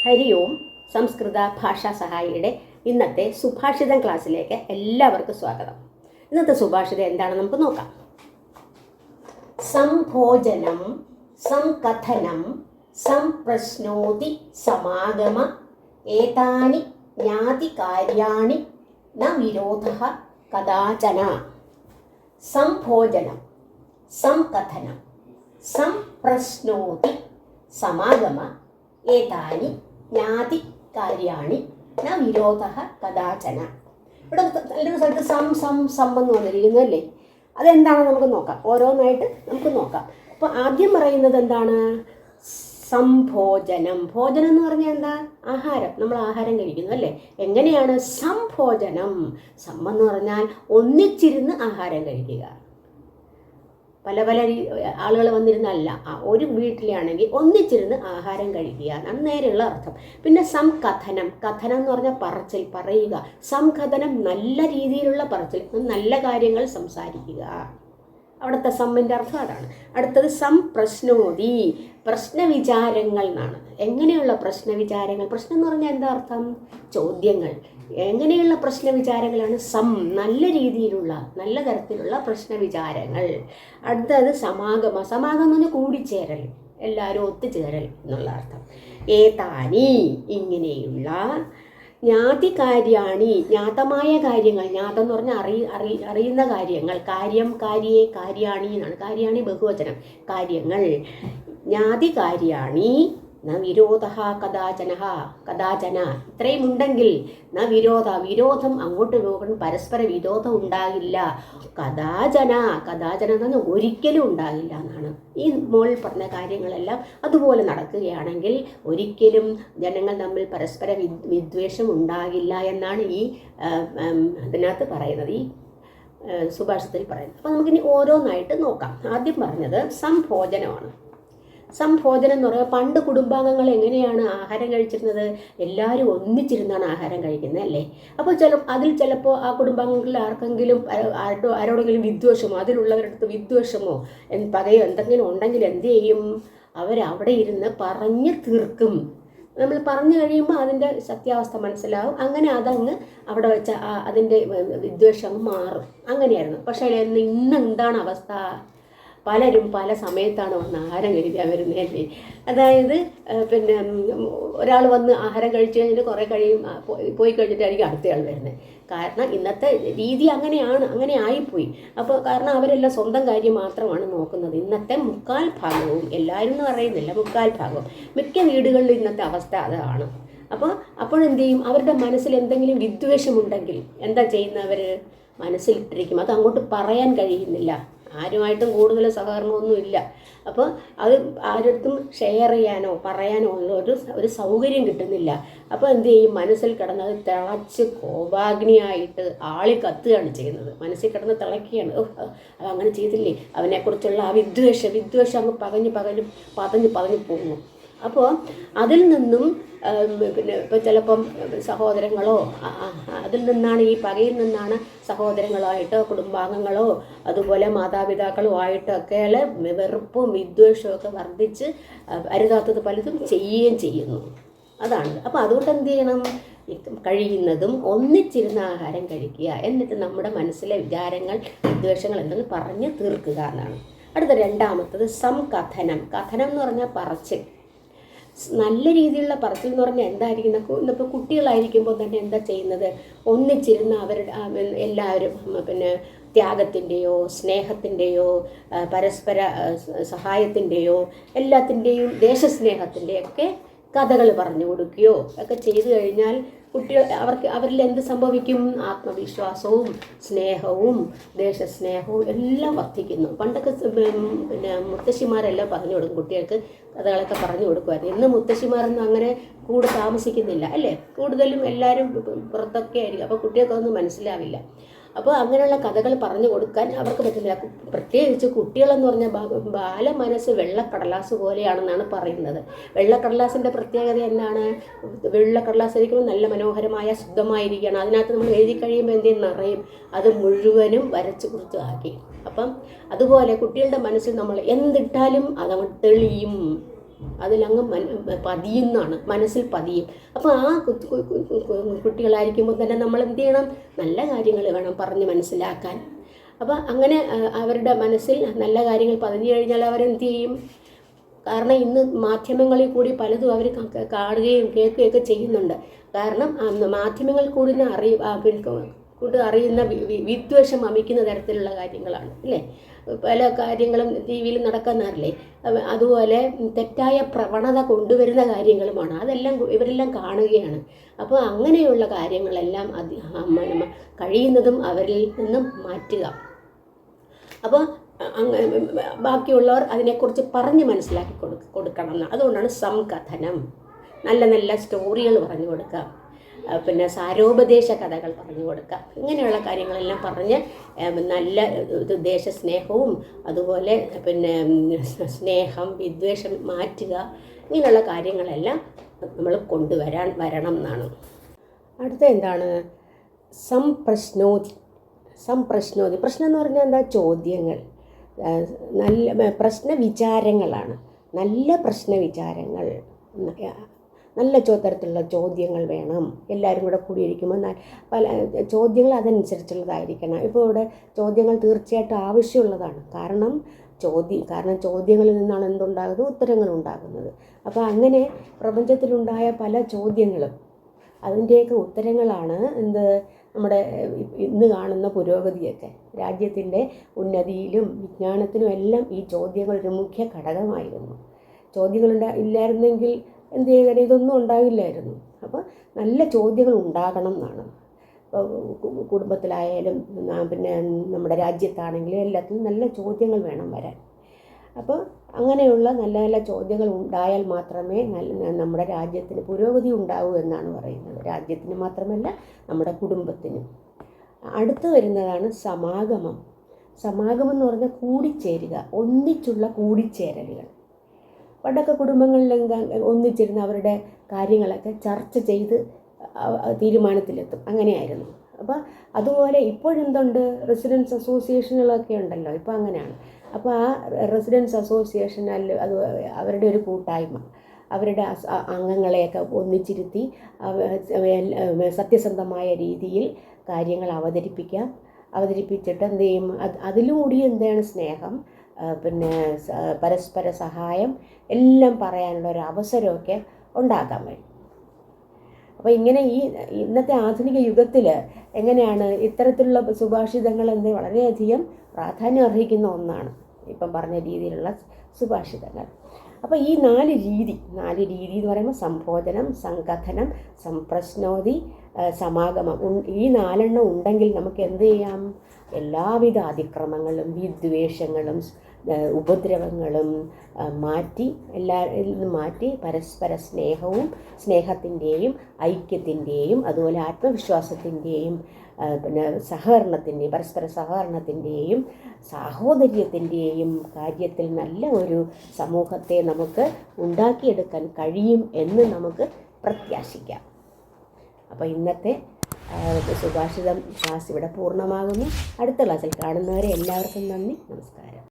ഹരി ഓം. സംസ്കൃത ഭാഷാ സഹായിയുടെ ഇന്നത്തെ സുഭാഷിതം ക്ലാസ്സിലേക്ക് എല്ലാവർക്കും സ്വാഗതം. ഇന്നത്തെ സുഭാഷിതം എന്താണെന്ന് നമുക്ക് നോക്കാം. സംഭോജനം സംകഥനം സംപ്രശ്നോതി സമാഗമ ഏതാനി ജ്ഞാതികാര്യാണി ന വിരോധഃ കദാചന. സംഭോജനം സംകഥനം സംപ്രശ്നോതി സമാഗമ ഏതാനി ജ്ഞാതികാര്യാണി ന വിരോധഃ കദാചന. ഇവിടെ നല്ലൊരു സ്ഥലത്ത് സം എന്ന് വന്നിരിക്കുന്നു അല്ലേ? അതെന്താണെന്ന് നമുക്ക് നോക്കാം, ഓരോന്നായിട്ട് നമുക്ക് നോക്കാം. അപ്പോൾ ആദ്യം പറയുന്നത് എന്താണ്? സംഭോജനം. ഭോജനം എന്ന് പറഞ്ഞാൽ എന്താ? ആഹാരം. നമ്മൾ ആഹാരം കഴിക്കുന്നു അല്ലേ? എങ്ങനെയാണ് സംഭോജനം? എന്ന് പറഞ്ഞാൽ ഒന്നിച്ചിരുന്ന് ആഹാരം കഴിക്കുക. പല ആളുകൾ വന്നിരുന്നല്ല, ഒരു വീട്ടിലാണെങ്കിൽ ഒന്നിച്ചിരുന്ന് ആഹാരം കഴിക്കുക എന്നാണ് നേരെയുള്ള അർത്ഥം. പിന്നെ സംകഥനം. കഥനം എന്ന് പറഞ്ഞാൽ പറച്ചിൽ, പറയുക. സംകഥനം നല്ല രീതിയിലുള്ള പറച്ചിൽ, നല്ല കാര്യങ്ങൾ സംസാരിക്കുക. അവിടുത്തെ സമ്മിൻ്റെ അർത്ഥം അതാണ്. അടുത്തത് സംപ്രശ്നോതി, പ്രശ്നവിചാരങ്ങൾ എന്നാണ്. എങ്ങനെയുള്ള പ്രശ്നവിചാരങ്ങൾ? പ്രശ്നം എന്ന് പറഞ്ഞാൽ എന്താ അർത്ഥം? ചോദ്യങ്ങൾ. എങ്ങനെയുള്ള പ്രശ്നവിചാരങ്ങളാണ്? നല്ല രീതിയിലുള്ള, നല്ല തരത്തിലുള്ള പ്രശ്നവിചാരങ്ങൾ. അടുത്തത് സമാഗമ. സമാഗമം എന്ന് പറഞ്ഞാൽ കൂടിച്ചേരൽ, എല്ലാവരും ഒത്തുചേരൽ എന്നുള്ള അർത്ഥം. ഏതാനി, ഇങ്ങനെയുള്ള ജ്ഞാതികാര്യാണി, ജ്ഞാതമായ കാര്യങ്ങൾ. ജ്ഞാതം എന്ന് പറഞ്ഞാൽ അറിയുന്ന കാര്യങ്ങൾ. കാര്യം, കാര്യേ, കാര്യാണി എന്നാണ്. കാര്യാണി ബഹുവചനം. കാര്യങ്ങൾ. ജ്ഞാതികാര്യാണി ന വിരോധഃ കദാചന. ഇത്രയും ഉണ്ടെങ്കിൽ ന വിരോധം അങ്ങോട്ടും ഇങ്ങോട്ടും പരസ്പര വിരോധം ഉണ്ടാകില്ല. കദാചന എന്ന് പറഞ്ഞാൽ ഒരിക്കലും ഉണ്ടാകില്ല എന്നാണ്. ഈ മുകളിൽ പറഞ്ഞ കാര്യങ്ങളെല്ലാം അതുപോലെ നടക്കുകയാണെങ്കിൽ ഒരിക്കലും ജനങ്ങൾ തമ്മിൽ പരസ്പര വിദ്വേഷം ഉണ്ടാകില്ല എന്നാണ് ഈ ഇതിനകത്ത് പറയുന്നത്, ഈ സുഭാഷിതത്തിൽ പറയുന്നത്. അപ്പോൾ നമുക്കിനി ഓരോന്നായിട്ട് നോക്കാം. ആദ്യം പറഞ്ഞത് സംഭോജനമാണ്. സംഭോജനം എന്ന് പറയുമ്പോൾ പണ്ട് കുടുംബാംഗങ്ങൾ എങ്ങനെയാണ് ആഹാരം കഴിച്ചിരുന്നത്? എല്ലാവരും ഒന്നിച്ചിരുന്നാണ് ആഹാരം കഴിക്കുന്നത് അല്ലേ? അപ്പോൾ അതിൽ ചിലപ്പോൾ ആ കുടുംബാംഗങ്ങളിൽ ആർക്കെങ്കിലും ആരോടെങ്കിലും വിദ്വേഷമോ, അതിലുള്ളവരുടെ വിദ്വേഷമോ പകയോ എന്തെങ്കിലും ഉണ്ടെങ്കിൽ എന്ത് ചെയ്യും? അവരവിടെ ഇരുന്ന് പറഞ്ഞു തീർക്കും. നമ്മൾ പറഞ്ഞു കഴിയുമ്പോൾ അതിൻ്റെ സത്യാവസ്ഥ മനസ്സിലാവും. അങ്ങനെ അതങ്ങ് അവിടെ വെച്ച അതിൻ്റെ വിദ്വേഷം അങ്ങ് മാറും. അങ്ങനെയായിരുന്നു. പക്ഷേ ഇന്ന് എന്താണ് അവസ്ഥ? പലരും പല സമയത്താണ് വന്ന് ആഹാരം കഴിക്കാൻ വരുന്നതല്ലേ? അതായത് പിന്നെ ഒരാൾ വന്ന് ആഹാരം കഴിച്ചു കഴിഞ്ഞിട്ട് കുറേ പോയി കഴിഞ്ഞിട്ടായിരിക്കും അടുത്തയാൾ വരുന്നത്. കാരണം ഇന്നത്തെ രീതി അങ്ങനെയാണ്, അങ്ങനെ ആയിപ്പോയി. അപ്പോൾ കാരണം അവരെല്ലാം സ്വന്തം കാര്യം മാത്രമാണ് നോക്കുന്നത്. ഇന്നത്തെ 3/4 എല്ലാവരും എന്ന് പറയുന്നില്ല, 3/4 മിക്ക വീടുകളിലും ഇന്നത്തെ അവസ്ഥ അതാണ്. അപ്പോഴെന്ത് ചെയ്യും? അവരുടെ മനസ്സിൽ എന്തെങ്കിലും വിദ്വേഷമുണ്ടെങ്കിൽ എന്താ ചെയ്യുന്നവർ? മനസ്സിലിട്ടിരിക്കും. അത് അങ്ങോട്ട് പറയാൻ കഴിയുന്നില്ല. ആരുമായിട്ടും കൂടുതൽ സഹകരണമൊന്നുമില്ല. അപ്പോൾ അത് ആരടുത്തും ഷെയർ ചെയ്യാനോ പറയാനോ ഉള്ള ഒരു സൗകര്യം കിട്ടുന്നില്ല. അപ്പോൾ എന്ത് ചെയ്യും? മനസ്സിൽ കിടന്നത് തിളച്ച് കോപാഗ്നിയായിട്ട് ആളി കത്തുകയാണ് ചെയ്യുന്നത്. മനസ്സിൽ കിടന്ന് തിളയ്ക്കുകയാണ്. അത് അങ്ങനെ ചെയ്തില്ലേ, അവനെക്കുറിച്ചുള്ള ആ വിദ്വേഷം അങ്ങ് പതഞ്ഞ് പോകുന്നു. അപ്പോൾ അതിൽ നിന്നും പിന്നെ ഇപ്പോൾ ചിലപ്പം സഹോദരങ്ങളോ അതിൽ നിന്നാണ്, ഈ പകയിൽ നിന്നാണ് സഹോദരങ്ങളായിട്ടോ കുടുംബാംഗങ്ങളോ അതുപോലെ മാതാപിതാക്കളോ ആയിട്ടൊക്കെ വെറുപ്പും വിദ്വേഷവും ഒക്കെ വർദ്ധിച്ച് അരുതാത്തത് പലതും ചെയ്യുന്നു. അതാണ്. അപ്പോൾ അതുകൊണ്ട് എന്ത് ചെയ്യണം? കഴിയുന്നതും ഒന്നിച്ചിരുന്ന് ആഹാരം കഴിക്കുക. എന്നിട്ട് നമ്മുടെ മനസ്സിലെ വിചാരങ്ങൾ, വിദ്വേഷങ്ങൾ എന്തെങ്കിലും പറഞ്ഞ് തീർക്കുക എന്നാണ്. അടുത്ത രണ്ടാമത്തത് സംകഥനം. കഥനം എന്ന് പറഞ്ഞാൽ പറച്ചിൽ. നല്ല രീതിയിലുള്ള പറച്ചിൽ എന്ന് പറഞ്ഞാൽ എന്തായിരിക്കും? ഇപ്പോൾ കുട്ടികളായിരിക്കുമ്പോൾ തന്നെ എന്താ ചെയ്യുന്നത്? ഒന്നിച്ചിരുന്ന് അവരുടെ എല്ലാവരും പിന്നെ ത്യാഗത്തിൻ്റെയോ സ്നേഹത്തിൻ്റെയോ പരസ്പര സഹായത്തിൻ്റെയോ എല്ലാത്തിൻ്റെയും ദേശസ്നേഹത്തിൻ്റെയൊക്കെ കഥകൾ പറഞ്ഞു കൊടുക്കുകയോ ഒക്കെ ചെയ്തു കഴിഞ്ഞാൽ അവരിൽ എന്ത് സംഭവിക്കും? ആത്മവിശ്വാസവും സ്നേഹവും ദേശസ്നേഹവും എല്ലാം വർദ്ധിക്കുന്നു. പണ്ടൊക്കെ പിന്നെ മുത്തശ്ശിമാരെല്ലാം പറഞ്ഞു കൊടുക്കും, കുട്ടികൾക്ക് കഥകളൊക്കെ പറഞ്ഞു കൊടുക്കുമായിരുന്നു. ഇന്ന് മുത്തശ്ശിമാരൊന്നും അങ്ങനെ കൂടെ താമസിക്കുന്നില്ല അല്ലേ? കൂടുതലും എല്ലാവരും പുറത്തൊക്കെ ആയിരിക്കും. അപ്പോൾ കുട്ടികൾക്കൊന്നും മനസ്സിലാവില്ല. അപ്പോൾ അങ്ങനെയുള്ള കഥകൾ പറഞ്ഞു കൊടുക്കാൻ അവർക്ക് പറ്റുന്നില്ല. പ്രത്യേകിച്ച് കുട്ടികളെന്ന് പറഞ്ഞാൽ ബാലമനസ്സ് വെള്ളക്കടലാസ് പോലെയാണെന്നാണ് പറയുന്നത്. വെള്ളക്കടലാസിൻ്റെ പ്രത്യേകത എന്താണ്? വെള്ളക്കടലാസ് ആയിരിക്കുമ്പോൾ നല്ല മനോഹരമായ ശുദ്ധമായിരിക്കണം. അതിനകത്ത് നമ്മൾ എഴുതി കഴിയുമ്പോൾ എന്തെങ്കിലും നിറയും, അത് മുഴുവനും വരച്ച് കുറിച്ച് ആക്കി. അപ്പം അതുപോലെ കുട്ടികളുടെ മനസ്സിൽ നമ്മൾ എന്തിട്ടാലും അതങ്ങ് തെളിയും. അതിലങ്ങ് പതിയുന്നതാണ്, മനസ്സിൽ പതിയും. അപ്പോൾ ആ കുട്ടികളായിരിക്കുമ്പോൾ തന്നെ നമ്മൾ എന്ത് ചെയ്യണം? നല്ല കാര്യങ്ങൾ വേണം പറഞ്ഞ് മനസ്സിലാക്കാൻ. അപ്പോൾ അങ്ങനെ അവരുടെ മനസ്സിൽ നല്ല കാര്യങ്ങൾ പതിഞ്ഞു കഴിഞ്ഞാൽ അവരെന്ത് ചെയ്യും? കാരണം ഇന്ന് മാധ്യമങ്ങളിൽ കൂടി പലതും അവർ കാണുകയും കേൾക്കുകയൊക്കെ ചെയ്യുന്നുണ്ട്. കാരണം മാധ്യമങ്ങളിൽ കൂടി അറിയുന്ന വിദ്വേഷം അമിക്കുന്ന തരത്തിലുള്ള കാര്യങ്ങളാണ് അല്ലേ? പല കാര്യങ്ങളും ടി വിയിൽ നടക്കുന്നതല്ലേ? അതുപോലെ തെറ്റായ പ്രവണത കൊണ്ടുവരുന്ന കാര്യങ്ങളുമാണ്. അതെല്ലാം ഇവരെല്ലാം കാണുകയാണ്. അപ്പോൾ അങ്ങനെയുള്ള കാര്യങ്ങളെല്ലാം കഴിയുന്നതും അവരിൽ നിന്നും മാറ്റുക. അപ്പോൾ ബാക്കിയുള്ളവർ അതിനെക്കുറിച്ച് പറഞ്ഞ് മനസ്സിലാക്കി കൊടുക്കണം എന്ന്. അതുകൊണ്ടാണ് സംകഥനം. നല്ല നല്ല സ്റ്റോറികൾ പറഞ്ഞു കൊടുക്കുക, പിന്നെ സാരോപദേശ കഥകൾ പറഞ്ഞു കൊടുക്കുക. ഇങ്ങനെയുള്ള കാര്യങ്ങളെല്ലാം പറഞ്ഞ് നല്ല ദേശസ്നേഹവും അതുപോലെ പിന്നെ സ്നേഹം, വിദ്വേഷം മാറ്റുക, ഇങ്ങനെയുള്ള കാര്യങ്ങളെല്ലാം നമ്മൾ വരണം എന്നാണ്. അടുത്ത എന്താണ്? സംപ്രശ്നോതി. പ്രശ്നം എന്ന് പറഞ്ഞാൽ എന്താ? ചോദ്യങ്ങൾ. നല്ല പ്രശ്ന വിചാരങ്ങളാണ്. നല്ല പ്രശ്ന വിചാരങ്ങൾ, നല്ല തരത്തിലുള്ള ചോദ്യങ്ങൾ വേണം. എല്ലാവരും കൂടെ കൂടിയിരിക്കുമ്പോൾ പല ചോദ്യങ്ങൾ അതനുസരിച്ചുള്ളതായിരിക്കണം. ഇപ്പോൾ ഇവിടെ ചോദ്യങ്ങൾ തീർച്ചയായിട്ടും ആവശ്യമുള്ളതാണ്. കാരണം ചോദ്യങ്ങളിൽ നിന്നാണ് എന്തുണ്ടാകുന്നത്? ഉത്തരങ്ങൾ ഉണ്ടാകുന്നത്. അപ്പോൾ അങ്ങനെ പ്രപഞ്ചത്തിലുണ്ടായ പല ചോദ്യങ്ങളും അതിൻ്റെയൊക്കെ ഉത്തരങ്ങളാണ് നമ്മുടെ ഇന്ന് കാണുന്ന പുരോഗതിയൊക്കെ. രാജ്യത്തിൻ്റെ ഉന്നതിയിലും വിജ്ഞാനത്തിനും എല്ലാം ഈ ചോദ്യങ്ങൾ ഒരു മുഖ്യ ഘടകമായിരുന്നു. ചോദ്യങ്ങൾ ഇല്ലായിരുന്നെങ്കിൽ എന്ത് ചെയ്താൽ ഇതൊന്നും ഉണ്ടാകില്ലായിരുന്നു. അപ്പോൾ നല്ല ചോദ്യങ്ങൾ ഉണ്ടാകണം എന്നാണ്. ഇപ്പോൾ കുടുംബത്തിലായാലും പിന്നെ നമ്മുടെ രാജ്യത്താണെങ്കിലും എല്ലാത്തിനും നല്ല ചോദ്യങ്ങൾ വേണം വരാൻ. അപ്പോൾ അങ്ങനെയുള്ള നല്ല നല്ല ചോദ്യങ്ങൾ ഉണ്ടായാൽ മാത്രമേ നമ്മുടെ രാജ്യത്തിന് പുരോഗതി ഉണ്ടാവൂ എന്നാണ് പറയുന്നത്. രാജ്യത്തിന് മാത്രമല്ല, നമ്മുടെ കുടുംബത്തിനും. അടുത്ത് വരുന്നതാണ് സമാഗമം. സമാഗമം എന്ന് പറഞ്ഞാൽ കൂടിച്ചേരുക, ഒന്നിച്ചുള്ള കൂടിച്ചേരലുകൾ. പണ്ടൊക്കെ കുടുംബങ്ങളിലെല്ലാം ഒന്നിച്ചിരുന്ന് അവരുടെ കാര്യങ്ങളൊക്കെ ചർച്ച ചെയ്ത് തീരുമാനത്തിലെത്തും. അങ്ങനെയായിരുന്നു. അപ്പോൾ അതുപോലെ ഇപ്പോഴെന്തുണ്ട്? റെസിഡൻസ് അസോസിയേഷനുകളൊക്കെ ഉണ്ടല്ലോ. ഇപ്പോൾ അങ്ങനെയാണ്. അപ്പോൾ ആ റെസിഡൻസ് അസോസിയേഷൻ അത് അവരുടെ ഒരു കൂട്ടായ്മ, അവരുടെ അംഗങ്ങളെയൊക്കെ ഒന്നിച്ചിരുത്തി സത്യസന്ധമായ രീതിയിൽ കാര്യങ്ങൾ അവതരിപ്പിച്ചിട്ട് എന്ത് ചെയ്യും? അതിലൂടെ എന്താണ്? സ്നേഹം, പിന്നെ പരസ്പര സഹായം എല്ലാം പറയാനുള്ള ഒരു അവസരമൊക്കെ ഉണ്ടാക്കാൻ കഴിയും. അപ്പോൾ ഇങ്ങനെ ഇന്നത്തെ ആധുനിക യുഗത്തിൽ എങ്ങനെയാണ് ഇത്തരത്തിലുള്ള സുഭാഷിതങ്ങൾ വളരെയധികം പ്രാധാന്യം അർഹിക്കുന്ന ഒന്നാണ് ഇപ്പം പറഞ്ഞ രീതിയിലുള്ള സുഭാഷിതങ്ങൾ. അപ്പോൾ ഈ നാല് രീതി എന്ന് പറയുമ്പോൾ സംബോധനം, സംകഥനം, സംപ്രശ്നോതി, സമാഗമം, ഈ 4 എണ്ണം ഉണ്ടെങ്കിൽ നമുക്ക് എന്ത് ചെയ്യാം? എല്ലാവിധ അതിക്രമങ്ങളും വിദ്വേഷങ്ങളും ഉപദ്രവങ്ങളും മാറ്റി പരസ്പര സ്നേഹത്തിൻ്റെയും ഐക്യത്തിൻ്റെയും അതുപോലെ ആത്മവിശ്വാസത്തിൻ്റെയും പിന്നെ പരസ്പര സഹകരണത്തിൻ്റെയും സാഹോദര്യത്തിൻ്റെയും കാര്യത്തിൽ നല്ല ഒരു സമൂഹത്തെ നമുക്ക് ഉണ്ടാക്കിയെടുക്കാൻ കഴിയും എന്ന് നമുക്ക് പ്രത്യാശിക്കാം. അപ്പോൾ ഇന്നത്തെ സുഭാഷിതം ക്ലാസ് ഇവിടെ പൂർണ്ണമാകുന്നു. അടുത്ത ക്ലാസ്സിൽ കാണുന്നവരെ എല്ലാവർക്കും നന്ദി, നമസ്കാരം.